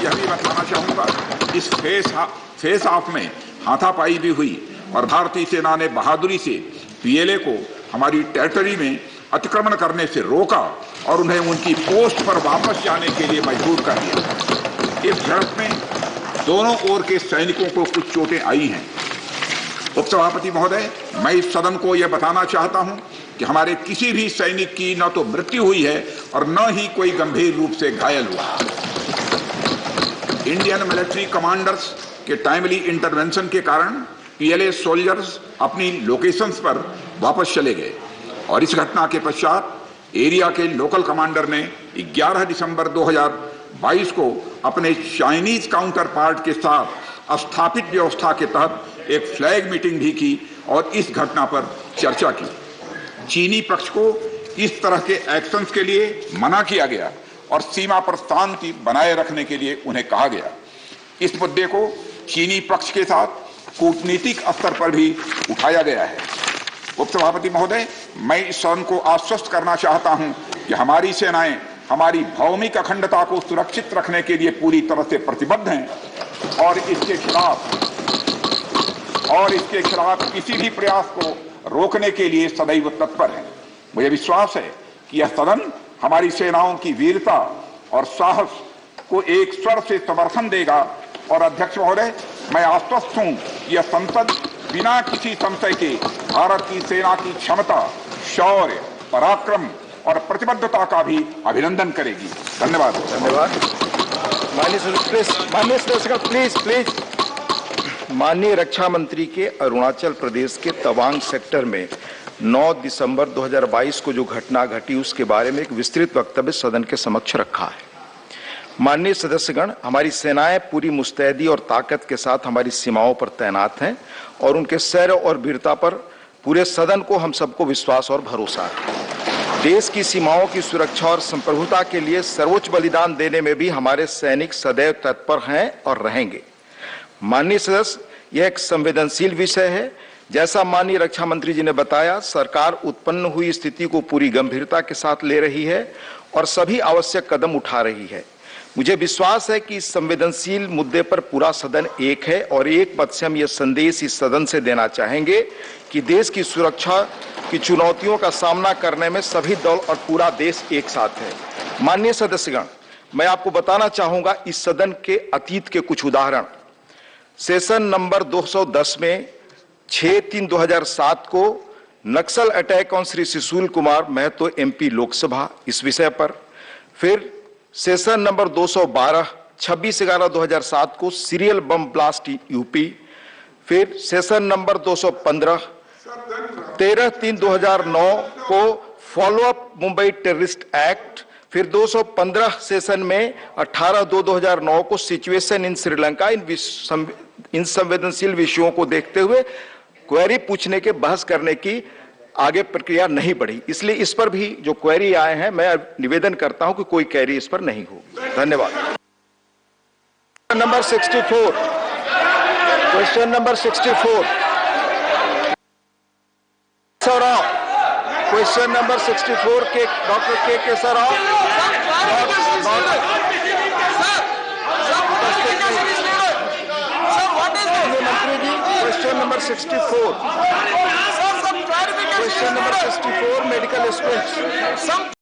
यह भी बताना चाहूंगा, इस फेस ऑफ में हाथापाई भी हुई और भारतीय सेना ने बहादुरी से पीएलए को हमारी टेरिटरी में अतिक्रमण करने से रोका और उन्हें उनकी पोस्ट पर वापस जाने के लिए मजबूर कर दिया। इस झड़प में दोनों ओर के सैनिकों को कुछ चोटें आई हैं। उपसभापति महोदय, मैं इस सदन को यह बताना चाहता हूं कि हमारे किसी भी सैनिक की न तो मृत्यु हुई है और न ही कोई गंभीर रूप से घायल हुआ। इंडियन मिलिट्री कमांडर्स के टाइमली इंटरवेंशन के कारण पीएलए सोल्जर्स अपनी लोकेशंस पर वापस चले गए और इस घटना के पश्चात एरिया के लोकल कमांडर ने 11 दिसंबर 2022 को अपने चाइनीज काउंटर पार्ट के साथ स्थापित व्यवस्था के तहत एक फ्लैग मीटिंग भी की और इस घटना पर चर्चा की। चीनी पक्ष को इस तरह के एक्शंस के लिए मना किया गया और सीमा पर शांति बनाए रखने के लिए उन्हें कहा गया। इस मुद्दे को चीनी पक्ष के साथ कूटनीतिक स्तर पर भी उठाया गया है। उपसभापति महोदय, मैं इस सदन को आश्वस्त करना चाहता हूं कि हमारी सेनाएं हमारी भौमिक अखंडता को सुरक्षित रखने के लिए पूरी तरह से प्रतिबद्ध हैं और इसके खिलाफ किसी भी प्रयास को रोकने के लिए सदैव तत्पर है। मुझे विश्वास है कि यह सदन हमारी सेनाओं की वीरता और साहस को एक स्वर से समर्थन देगा और अध्यक्ष महोदय, मैं आश्वस्त हूं कि यह संसद बिना किसी संशय के भारत की सेना की क्षमता, शौर्य, पराक्रम और प्रतिबद्धता का भी अभिनंदन करेगी। धन्यवाद। माननीय रक्षा मंत्री के अरुणाचल प्रदेश के तवांग सेक्टर में 9 दिसंबर 2022 को जो घटना घटी उसके बारे में एक विस्तृत वक्तव्य सदन के समक्ष रखा है। माननीय सदस्यगण, हमारी सेनाएं पूरी मुस्तैदी और ताकत के साथ हमारी सीमाओं पर तैनात हैं और उनके शौर्य और वीरता पर पूरे सदन को, हम सबको विश्वास और भरोसा है। देश की सीमाओं की सुरक्षा और संप्रभुता के लिए सर्वोच्च बलिदान देने में भी हमारे सैनिक सदैव तत्पर हैं और रहेंगे। माननीय सदस्य, यह एक संवेदनशील विषय है। जैसा माननीय रक्षा मंत्री जी ने बताया, सरकार उत्पन्न हुई स्थिति को पूरी गंभीरता के साथ ले रही है और सभी आवश्यक कदम उठा रही है। मुझे विश्वास है कि इस संवेदनशील मुद्दे पर पूरा सदन एक है और एक पद से हम यह संदेश इस सदन से देना चाहेंगे कि देश की सुरक्षा की चुनौतियों का सामना करने में सभी दल और पूरा देश एक साथ है। माननीय सदस्यगण, मैं आपको बताना चाहूंगा इस सदन के अतीत के कुछ उदाहरण। सेशन नंबर 210 में 6/3/2007 को Naxal attack on Shri Sushil Kumar Mahato MP Lok Sabha, इस विषय पर। फिर सेशन नंबर 212 26/11/2007 को सीरियल बम ब्लास्ट यूपी। फिर सेशन नंबर 215 13/3/2009 को फॉलोअप मुंबई टेररिस्ट एक्ट। फिर 215 सेशन में 18/2/2009 को सिचुएशन इन श्रीलंका। इन संवेदनशील विषयों को देखते हुए क्वेरी पूछने के, बहस करने की आगे प्रक्रिया नहीं बढ़ी, इसलिए इस पर भी जो क्वेरी आए हैं मैं निवेदन करता हूं कि कोई क्वेरी इस पर नहीं हो। धन्यवाद। Number 64, question number 64 question number 64 के डॉक्टर के सराव मंत्री ji. Question number 64 medical students.